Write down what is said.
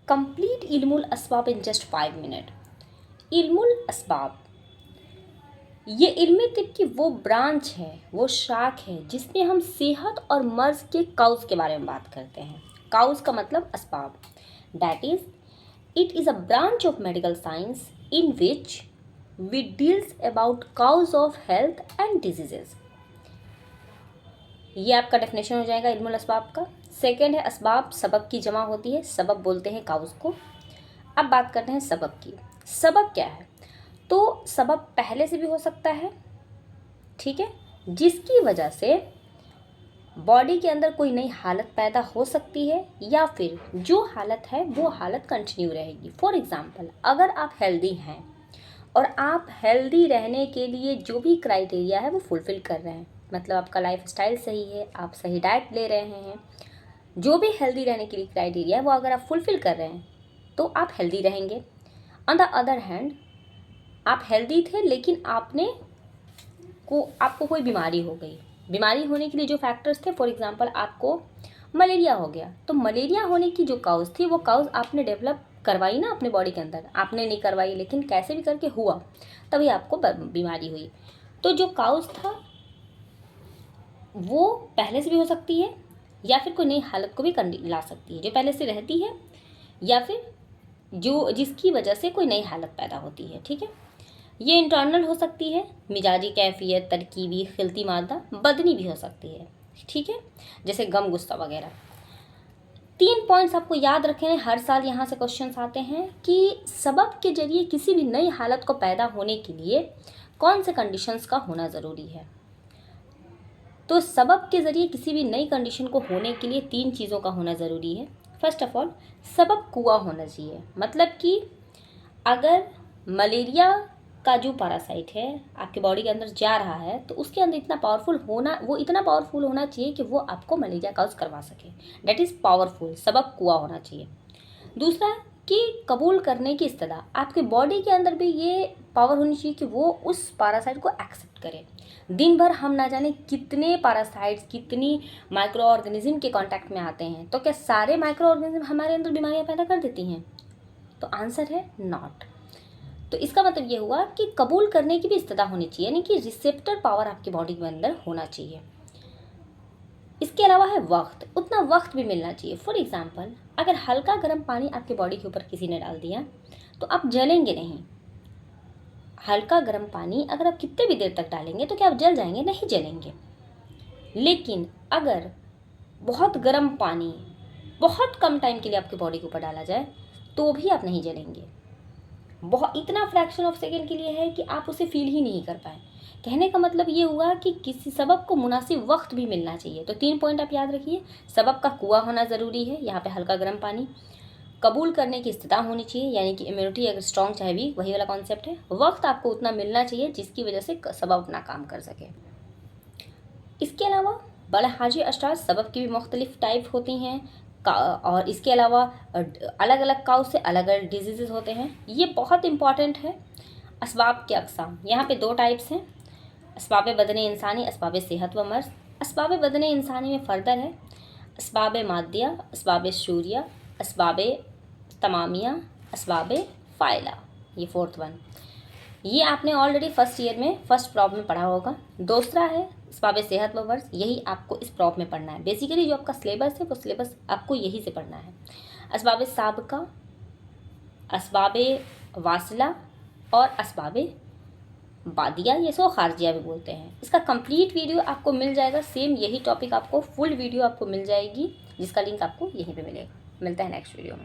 Complete इल्मुल अस्बाब in just 5 minute. इल्मुल अस्बाब ये इल्म तिब की वो ब्रांच है, वो शाख है जिसमें हम सेहत और मर्ज के काउज के बारे में बात करते हैं। काउज का मतलब अस्बाब। That is it is a branch of medical science in which we deals about cause of health and diseases. ये आपका डेफिनेशन हो जाएगा इल्मुल अस्बाब का। सेकेंड है असबाब, सबब की जमा होती है, सबब बोलते हैं काउज को। अब बात करते हैं सबब की। सबब क्या है? तो सबब पहले से भी हो सकता है, ठीक है, जिसकी वजह से बॉडी के अंदर कोई नई हालत पैदा हो सकती है, या फिर जो हालत है वो हालत कंटिन्यू रहेगी। फॉर एग्जांपल, अगर आप हेल्दी हैं और आप हेल्दी रहने के लिए जो भी क्राइटेरिया है वो फुलफ़िल कर रहे हैं, मतलब आपका लाइफ स्टाइल सही है, आप सही डाइट ले रहे हैं, जो भी हेल्दी रहने के लिए क्राइटेरिया है वो अगर आप फुलफ़िल कर रहे हैं तो आप हेल्दी रहेंगे। ऑन द अदर हैंड, आप हेल्दी थे लेकिन आपको कोई बीमारी हो गई। बीमारी होने के लिए जो फैक्टर्स थे, फॉर एग्जांपल आपको मलेरिया हो गया, तो मलेरिया होने की जो काउज थी वो काउज आपने डेवलप करवाई ना अपने बॉडी के अंदर। आपने नहीं करवाई लेकिन कैसे भी करके हुआ, तभी आपको बीमारी हुई। तो जो काउज था वो पहले से भी हो सकती है, या फिर कोई नई हालत को भी ला सकती है जो पहले से रहती है, या फिर जो जिसकी वजह से कोई नई हालत पैदा होती है। ठीक है, ये इंटरनल हो सकती है, मिजाजी कैफियत, तरकीबी, खिलती मादा, बदनी भी हो सकती है। ठीक है, जैसे गम, गुस्सा वगैरह। 3 पॉइंट्स आपको याद रखने हैं, हर साल यहाँ से क्वेश्चंस आते हैं कि सबब के जरिए किसी भी नई हालत को पैदा होने के लिए कौन से कंडीशंस का होना ज़रूरी है। तो सबब के ज़रिए किसी भी नई कंडीशन को होने के लिए 3 चीज़ों का होना ज़रूरी है। फर्स्ट ऑफ ऑल, सबब कुआ होना चाहिए, मतलब कि अगर मलेरिया का जो पैरासाइट है आपके बॉडी के अंदर जा रहा है तो उसके अंदर इतना पावरफुल होना चाहिए कि वो आपको मलेरिया काउज करवा सके। दैट इज़ पावरफुल, सबब कुआ होना चाहिए। दूसरा कि कबूल करने की इस्तेदा, आपके बॉडी के अंदर भी ये पावर होनी चाहिए कि वो उस पैरासाइट को एक्सेप्ट करे। दिन भर हम ना जाने कितने पैरासाइट्स, कितनी माइक्रो ऑर्गेनिज्म के कांटेक्ट में आते हैं, तो क्या सारे माइक्रो ऑर्गेनिज्म हमारे अंदर बीमारियां पैदा कर देती हैं? तो आंसर है नॉट। तो इसका मतलब ये हुआ कि कबूल करने की भी इस्तेदा होनी चाहिए, यानी कि रिसेप्टर पावर आपकी बॉडी के अंदर होना चाहिए। इसके अलावा है वक्त, उतना वक्त भी मिलना चाहिए। फॉर एग्जाम्पल, अगर हल्का गर्म पानी आपके बॉडी के ऊपर किसी ने डाल दिया तो आप जलेंगे नहीं। हल्का गर्म पानी अगर आप कितने भी देर तक डालेंगे तो क्या आप जल जाएंगे? नहीं जलेंगे। लेकिन अगर बहुत गर्म पानी बहुत कम टाइम के लिए आपकी बॉडी के ऊपर डाला जाए तो भी आप नहीं जलेंगे। बहुत इतना फ्रैक्शन ऑफ सेकेंड के लिए है कि आप उसे फील ही नहीं कर पाए। कहने का मतलब ये हुआ कि किसी सबब को मुनासिब वक्त भी मिलना चाहिए। तो 3 पॉइंट आप याद रखिए, सबब का कुआं होना ज़रूरी है, यहाँ पे हल्का गर्म पानी, कबूल करने की इस्तिता होनी चाहिए, यानी कि इम्यूनिटी अगर स्ट्रॉन्ग चाहे भी, वही वाला कॉन्सेप्ट है। वक्त आपको उतना मिलना चाहिए जिसकी वजह से सबब अपना काम कर सके। इसके अलावा बड़े हाजी अशरात, सबब की भी मुख्तलिफ टाइप होती हैं, और इसके अलावा अलग अलग काउज से अलग अलग डिजीज़ होते हैं। ये बहुत इंपॉर्टेंट है। असबाब के अक़साम, यहाँ पे 2 टाइप्स हैं, असबाब बदन इंसानी, असबाब सेहत व मर्ज। असबाब बदन इंसानी में फ़र्दर है असबाब मादिया, असबाब शूरिया, असबाब तमामिया, असबाब फ़ाइला, ये 4th वन। ये आपने ऑलरेडी फर्स्ट ईयर में फर्स्ट प्रॉब में पढ़ा होगा। दूसरा है असबाब सेहत व मर्ज, यही आपको इस प्रॉब में पढ़ना है। बेसिकली जो आपका सिलेबस है वो सिलेबस आपको यही से पढ़ना है। असबाब साबका, असबाब वासिला और असबाब बादिया, ये सो खारजिया भी बोलते हैं। इसका कंप्लीट वीडियो आपको मिल जाएगा, सेम यही टॉपिक आपको फुल वीडियो आपको मिल जाएगी, जिसका लिंक आपको यहीं पे मिलेगा। मिलता है नेक्स्ट वीडियो में।